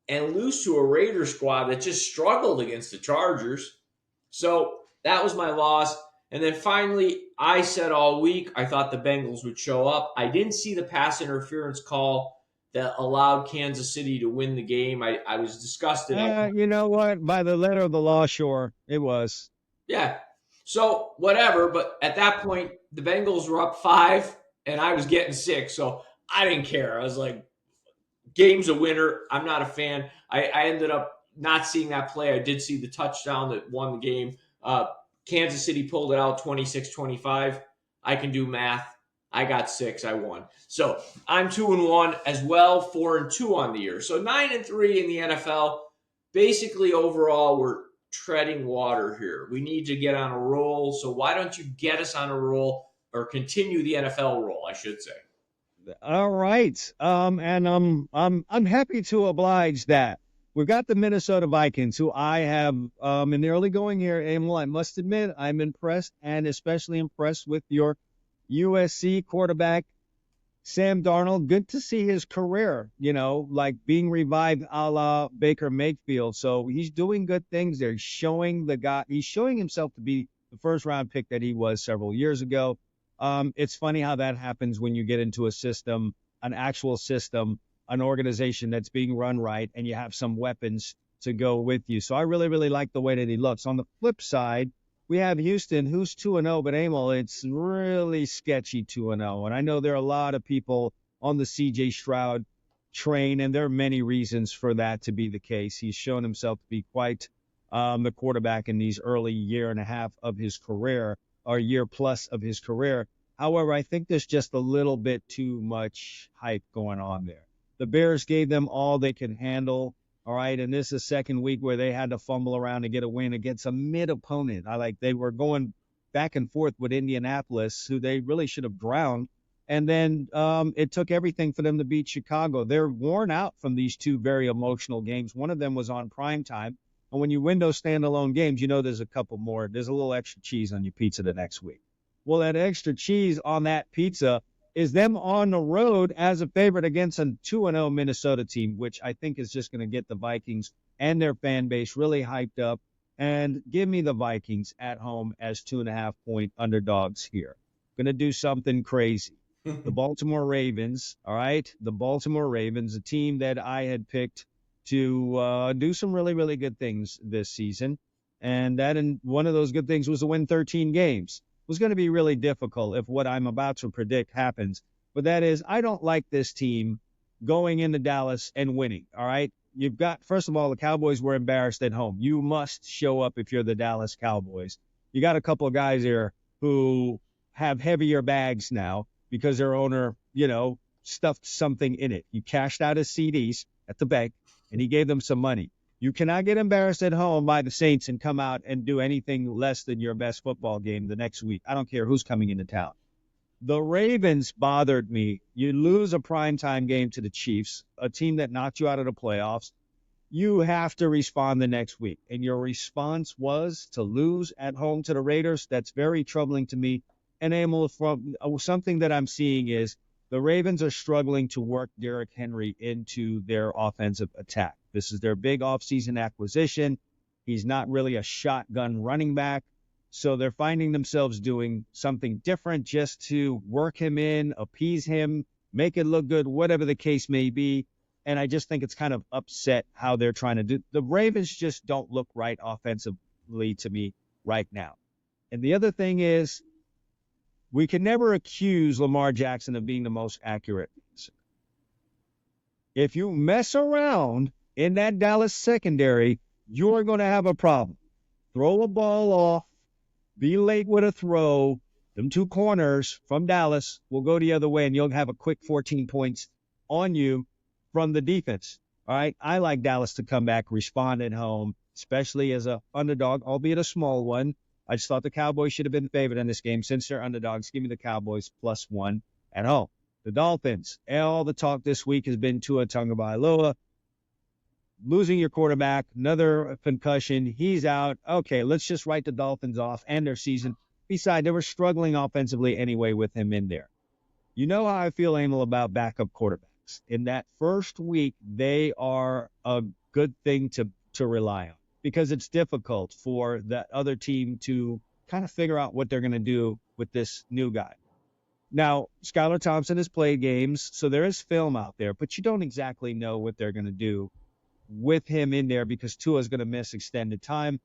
and lose to a Raiders squad that just struggled against the Chargers. So that was my loss. And then finally, I said all week, I thought the Bengals would show up. I didn't see the pass interference call that allowed Kansas City to win the game. I was disgusted. You know what? By the letter of the law, sure, it was. Yeah. So whatever. But at that point, the Bengals were up 5, and I was getting sick. So I didn't care. I was like, game's a winner. I'm not a fan. I ended up not seeing that play. I did see the touchdown that won the game. Kansas City pulled it out 26-25. I can do math. I got 6. I won. So I'm 2-1 as well, 4-2 on the year. So 9-3 in the NFL. Basically, overall, we're treading water here. We need to get on a roll. So why don't you get us on a roll or continue the NFL roll, I should say. All right. And I'm happy to oblige that. We've got the Minnesota Vikings, who I have in the early going here, Emil, I must admit, I'm impressed, and especially impressed with your USC quarterback, Sam Darnold. Good to see his career, like being revived a la Baker Mayfield. So he's doing good things there. He's showing himself to be the first round pick that he was several years ago. It's funny how that happens when you get into a system, an actual system, an organization that's being run right, and you have some weapons to go with you. So I really, really like the way that he looks. On the flip side, we have Houston, who's 2-0, but Emil, it's really sketchy 2-0. And I know there are a lot of people on the C.J. Stroud train, and there are many reasons for that to be the case. He's shown himself to be quite the quarterback in these early year and a half of his career, or year plus of his career. However, I think there's just a little bit too much hype going on there. The Bears gave them all they could handle. All right. And this is the second week where they had to fumble around to get a win against a mid opponent. They were going back and forth with Indianapolis, who they really should have drowned. And then it took everything for them to beat Chicago. They're worn out from these two very emotional games. One of them was on prime time. And when you win those standalone games, you know there's a couple more. There's a little extra cheese on your pizza the next week. Well, that extra cheese on that pizza is them on the road as a favorite against a 2-0 Minnesota team, which I think is just going to get the Vikings and their fan base really hyped up. And give me the Vikings at home as 2.5-point underdogs here. Going to do something crazy. The Baltimore Ravens, all right? The Baltimore Ravens, a team that I had picked to do some really, really good things this season. And one of those good things was to win 13 games. It was going to be really difficult if what I'm about to predict happens. But that is, I don't like this team going into Dallas and winning, all right? You've got, first of all, the Cowboys were embarrassed at home. You must show up if you're the Dallas Cowboys. You got a couple of guys here who have heavier bags now because their owner, stuffed something in it. He cashed out his CDs at the bank, and he gave them some money. You cannot get embarrassed at home by the Saints and come out and do anything less than your best football game the next week. I don't care who's coming into town. The Ravens bothered me. You lose a primetime game to the Chiefs, a team that knocked you out of the playoffs. You have to respond the next week. And your response was to lose at home to the Raiders. That's very troubling to me. And Emil, from something that I'm seeing is the Ravens are struggling to work Derrick Henry into their offensive attack. This is their big offseason acquisition. He's not really a shotgun running back. So they're finding themselves doing something different just to work him in, appease him, make it look good, whatever the case may be. And I just think it's kind of upset how they're trying to do. The Ravens just don't look right offensively to me right now. And the other thing is, we can never accuse Lamar Jackson of being the most accurate. If you mess around in that Dallas secondary, you're going to have a problem. Throw a ball off, be late with a throw. Them two corners from Dallas will go the other way, and you'll have a quick 14 points on you from the defense. All right? I like Dallas to come back, respond at home, especially as an underdog, albeit a small one. I just thought the Cowboys should have been favored in this game. Since they're underdogs, give me the Cowboys +1 at home. The Dolphins, all the talk this week has been Tua Tagovailoa. Losing your quarterback, another concussion, he's out. Okay, let's just write the Dolphins off and their season. Besides, they were struggling offensively anyway with him in there. You know how I feel, Emil, about backup quarterbacks. In that first week, they are a good thing to rely on, because it's difficult for that other team to kind of figure out what they're going to do with this new guy. Now, Skylar Thompson has played games, so there is film out there, but you don't exactly know what they're going to do with him in there because Tua is going to miss extended time.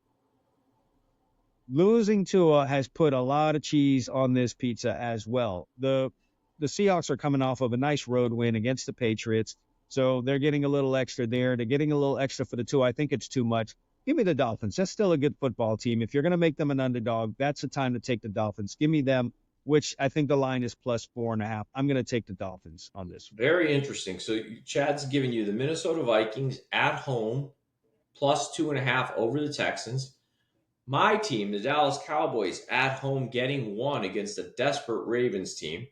Losing Tua has put a lot of cheese on this pizza as well. The Seahawks are coming off of a nice road win against the Patriots, so they're getting a little extra there. They're getting a little extra for the Tua. I think it's too much. Give me the Dolphins. That's still a good football team. If you're going to make them an underdog, that's the time to take the Dolphins. Give me them, which I think the line is +4.5. I'm going to take the Dolphins on this. Very interesting. So Chad's giving you the Minnesota Vikings at home +2.5 over the Texans. My team, the Dallas Cowboys, at home getting 1 against a desperate Ravens team.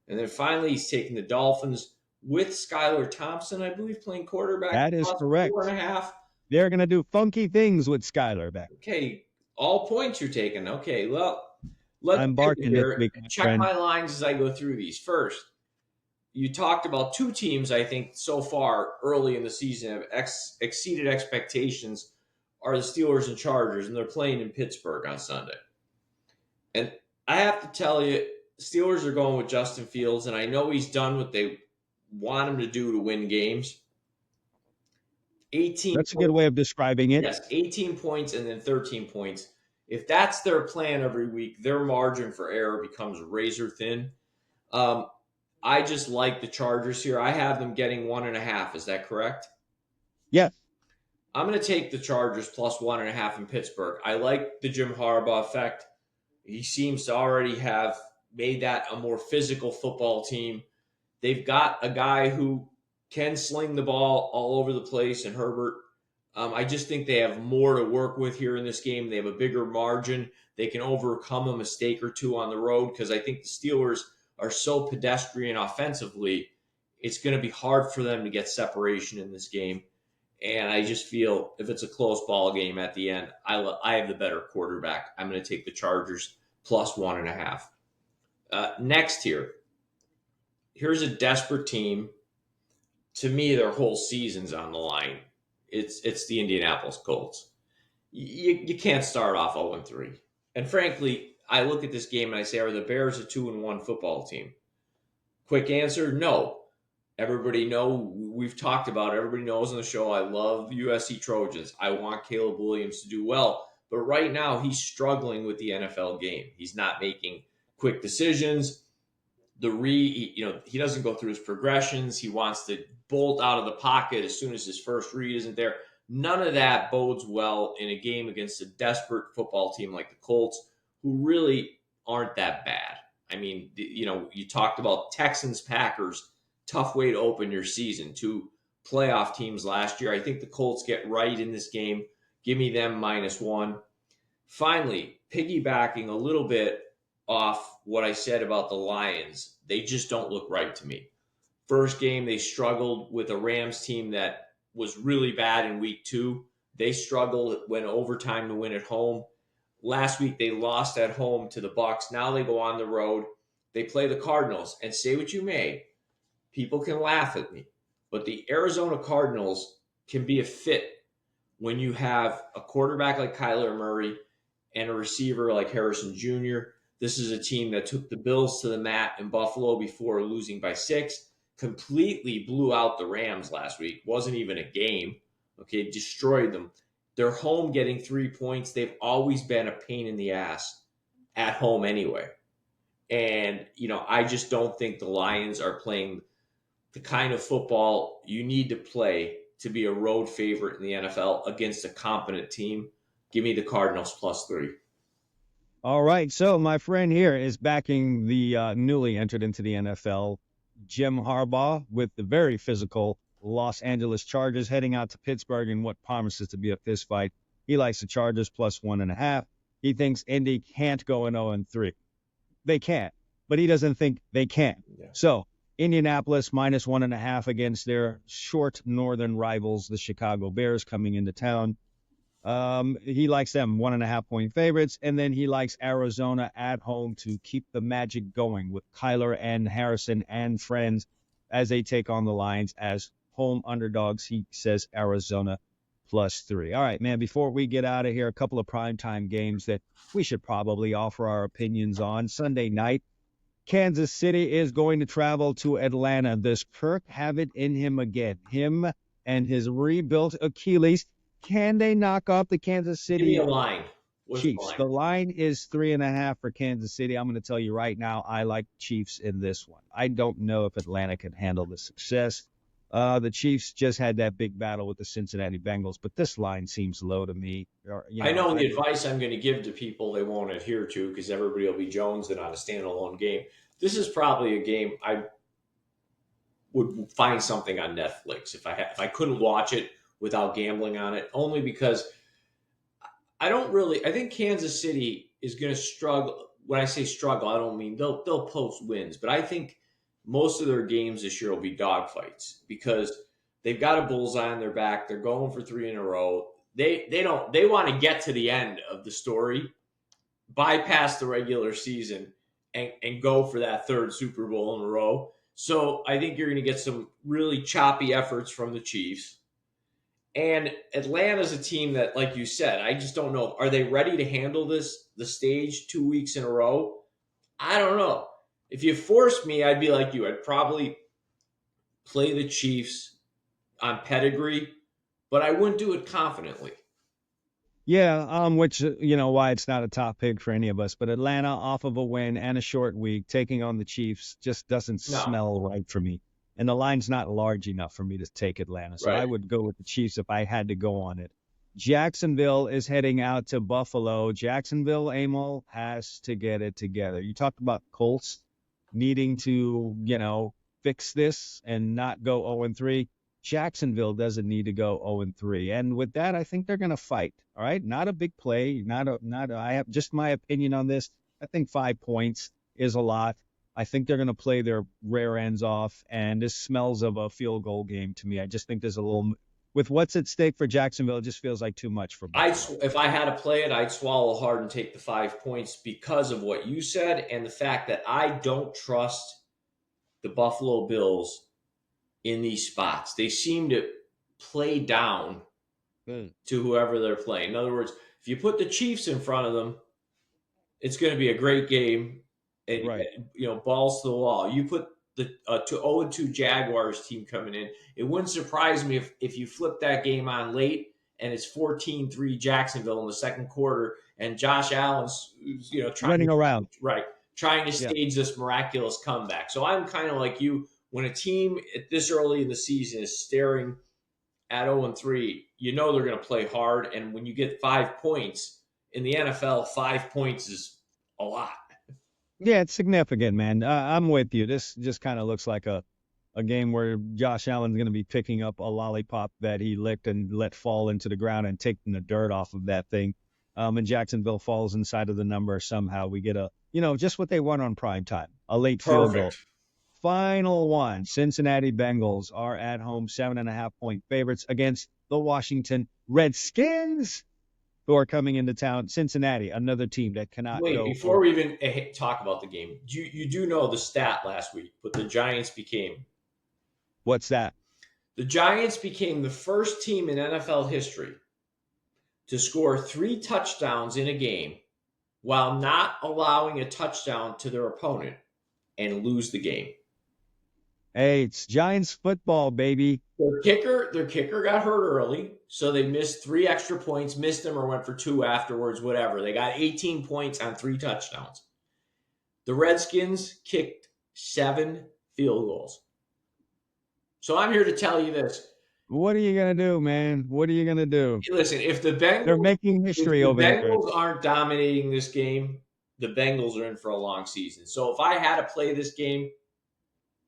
And then finally, he's taking the Dolphins with Skylar Thompson, I believe, playing quarterback. That is correct. 4.5. They're going to do funky things with Skylar back. Okay, all points you're taking. Okay, well, I'm barking here. this week, Check my lines as I go through these. First, you talked about two teams, I think, so far early in the season have exceeded expectations are the Steelers and Chargers, and they're playing in Pittsburgh on Sunday. And I have to tell you, Steelers are going with Justin Fields, and I know he's done what they want him to do to win games. 18 That's a good way of describing it. Yes, 18 points and then 13 points. If that's their plan every week, their margin for error becomes razor thin. I just like the Chargers here. I have them getting 1.5. Is that correct? Yes. I'm going to take the Chargers +1.5 in Pittsburgh. I like the Jim Harbaugh effect. He seems to already have made that a more physical football team. They've got a guy who can sling the ball all over the place, and Herbert. I just think they have more to work with here in this game. They have a bigger margin. They can overcome a mistake or two on the road because I think the Steelers are so pedestrian offensively. It's going to be hard for them to get separation in this game. And I just feel if it's a close ball game at the end, I have the better quarterback. I'm going to take the Chargers plus 1.5. Next here's a desperate team. To me, their whole season's on the line. It's the Indianapolis Colts. You can't start off 0-3. And frankly, I look at this game and I say, are the Bears a 2-1 football team? Quick answer, no. Everybody we've talked about it. Everybody knows on the show I love the USC Trojans. I want Caleb Williams to do well. But right now, he's struggling with the NFL game. He's not making quick decisions. He doesn't go through his progressions. He wants to bolt out of the pocket as soon as his first read isn't there. None of that bodes well in a game against a desperate football team like the Colts, who really aren't that bad. I mean, you talked about Texans, Packers, tough way to open your season. 2 playoff teams last year. I think the Colts get right in this game. Give me them -1. Finally, piggybacking a little bit off what I said about the Lions, they just don't look right to me. First game, they struggled with a Rams team that was really bad in week 2. They struggled, went overtime to win at home. Last week, they lost at home to the Bucs. Now they go on the road. They play the Cardinals. And say what you may, people can laugh at me, but the Arizona Cardinals can be a fit when you have a quarterback like Kyler Murray and a receiver like Harrison Jr. This is a team that took the Bills to the mat in Buffalo before losing by 6, completely blew out the Rams last week. Wasn't even a game. Okay, destroyed them. They're home getting 3 points. They've always been a pain in the ass at home anyway. And, I just don't think the Lions are playing the kind of football you need to play to be a road favorite in the NFL against a competent team. Give me the Cardinals +3. All right, so my friend here is backing the newly entered into the NFL, Jim Harbaugh, with the very physical Los Angeles Chargers heading out to Pittsburgh in what promises to be a fist fight. He likes the Chargers +1.5. He thinks Indy can't go in 0-3. They can't, but he doesn't think they can. Yeah. So Indianapolis -1.5 against their short northern rivals, the Chicago Bears, coming into town. He likes them 1.5-point favorites, and then he likes Arizona at home to keep the magic going with Kyler and Harrison and friends as they take on the Lions as home underdogs. He says Arizona +3. All right, man, before we get out of here, a couple of primetime games that we should probably offer our opinions on. Sunday night, Kansas City is going to travel to Atlanta. Does Kirk have it in him again? Him and his rebuilt Achilles. Can they knock off the Kansas City Give me a line. Chiefs? The line is 3.5 for Kansas City. I'm going to tell you right now, I like Chiefs in this one. I don't know if Atlanta can handle the success. The Chiefs just had that big battle with the Cincinnati Bengals, but this line seems low to me. I know the advice I'm going to give to people they won't adhere to because everybody will be jonesing on a standalone game. This is probably a game I would find something on Netflix if I couldn't watch it without gambling on it, only because I think Kansas City is going to struggle. When I say struggle, I don't mean they'll post wins, but I think most of their games this year will be dogfights because they've got a bullseye on their back. They're going for 3 in a row. They want to get to the end of the story, bypass the regular season, and go for that 3rd Super Bowl in a row. So I think you're going to get some really choppy efforts from the Chiefs. And Atlanta's a team that, like you said, I just don't know. Are they ready to handle the stage 2 weeks in a row? I don't know. If you forced me, I'd be like you. I'd probably play the Chiefs on pedigree, but I wouldn't do it confidently. Yeah, which, why it's not a top pick for any of us. But Atlanta, off of a win and a short week, taking on the Chiefs just doesn't smell right for me. And the line's not large enough for me to take Atlanta. So I would go with the Chiefs if I had to go on it. Jacksonville is heading out to Buffalo. Jacksonville, Emil, has to get it together. You talked about Colts needing to, fix this and not go 0-3. Jacksonville doesn't need to go 0-3. And with that, I think they're going to fight. All right. Not a big play. I have just my opinion on this. I think 5 points is a lot. I think they're going to play their rear ends off. And this smells of a field goal game to me. I just think there's a little, with what's at stake for Jacksonville, it just feels like too much for Buffalo. If I had to play it, I'd swallow hard and take the 5 points because of what you said and the fact that I don't trust the Buffalo Bills in these spots. They seem to play down to whoever they're playing. In other words, if you put the Chiefs in front of them, it's going to be a great game. And, right. Balls to the wall. You put the 0-2 Jaguars team coming in, it wouldn't surprise me if you flip that game on late and it's 14-3 Jacksonville in the second quarter and Josh Allen's running around. Right. Trying to stage this miraculous comeback. So I'm kind of like you. When a team at this early in the season is staring at 0-3, they're going to play hard. And when you get 5 points in the NFL, 5 points is a lot. Yeah, it's significant, man. I'm with you. This just kind of looks like a game where Josh Allen's going to be picking up a lollipop that he licked and let fall into the ground and taking the dirt off of that thing. And Jacksonville falls inside of the number somehow. We get just what they want on prime time, a late field goal. Final one, Cincinnati Bengals are at home 7.5-point favorites against the Washington Redskins, who are coming into town. Cincinnati, another team that cannot go. Before we even talk about the game, you do know the stat last week, but the Giants became. What's that? The Giants became the first team in NFL history to score 3 touchdowns in a game while not allowing a touchdown to their opponent and lose the game. Hey, it's Giants football, baby. Their kicker got hurt early, so they missed 3 extra points, missed them or went for 2 afterwards, whatever. They got 18 points on 3 touchdowns. The Redskins kicked 7 field goals. So I'm here to tell you this. What are you going to do, man? What are you going to do? Listen, if the Bengals... They're making history over there. If the Bengals aren't dominating this game, the Bengals are in for a long season. So if I had to play this game,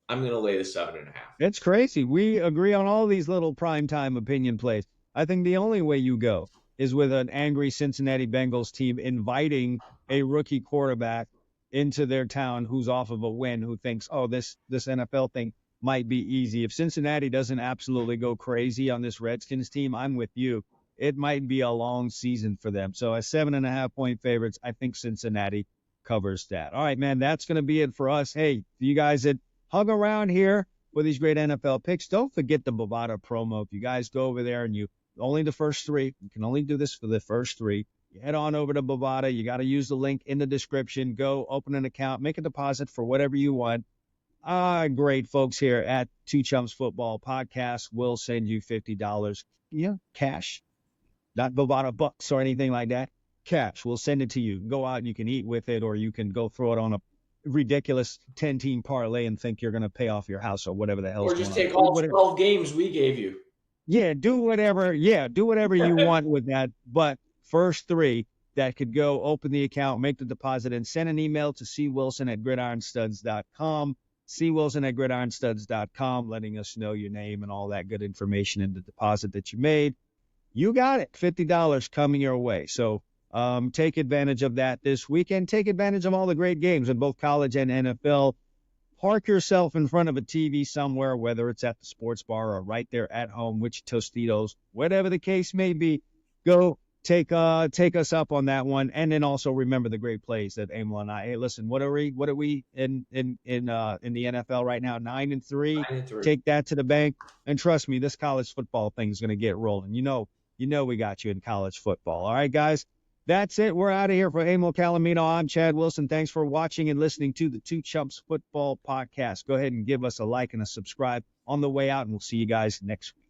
I'm going to lay the 7.5. It's crazy. We agree on all these little primetime opinion plays. I think the only way you go is with an angry Cincinnati Bengals team inviting a rookie quarterback into their town who's off of a win, who thinks, oh, this NFL thing might be easy. If Cincinnati doesn't absolutely go crazy on this Redskins team, I'm with you. It might be a long season for them. So as 7.5-point favorites, I think Cincinnati covers that. All right, man, that's going to be it for us. Hey, you guys that hung around here with these great NFL picks, don't forget the Bovada promo. If you guys go over there and only the first 3, you can only do this for the first 3. You head on over to Bovada. You got to use the link in the description. Go open an account, make a deposit for whatever you want. Great folks here at Two Chumps Football Podcast will send you $50. Cash, not Bovada bucks or anything like that. Cash. We'll send it to you. Go out and you can eat with it, or you can go throw it on a ridiculous 10-team parlay and think you're going to pay off your house or whatever the hell. Or just take all 12 games we gave you. Yeah, do whatever you want with that. But first 3 that could go open the account, make the deposit, and send an email to cwilson@gridironstuds.com. cwilson@gridironstuds.com, letting us know your name and all that good information and the deposit that you made. You got it. $50 coming your way. So take advantage of that this weekend. Take advantage of all the great games in both college and NFL. Park yourself in front of a TV somewhere, whether it's at the sports bar or right there at home, which Tostitos, whatever the case may be. Go take us up on that one, and then also remember the great plays that Emil and I. Hey, listen, what are we in the NFL right now? 9-3. 9-3. Take that to the bank, and trust me, this college football thing is going to get rolling. You know we got you in college football. All right, guys. That's it. We're out of here. For Emil Calomino, I'm Chad Wilson. Thanks for watching and listening to the Two Chumps Football Podcast. Go ahead and give us a like and a subscribe on the way out, and we'll see you guys next week.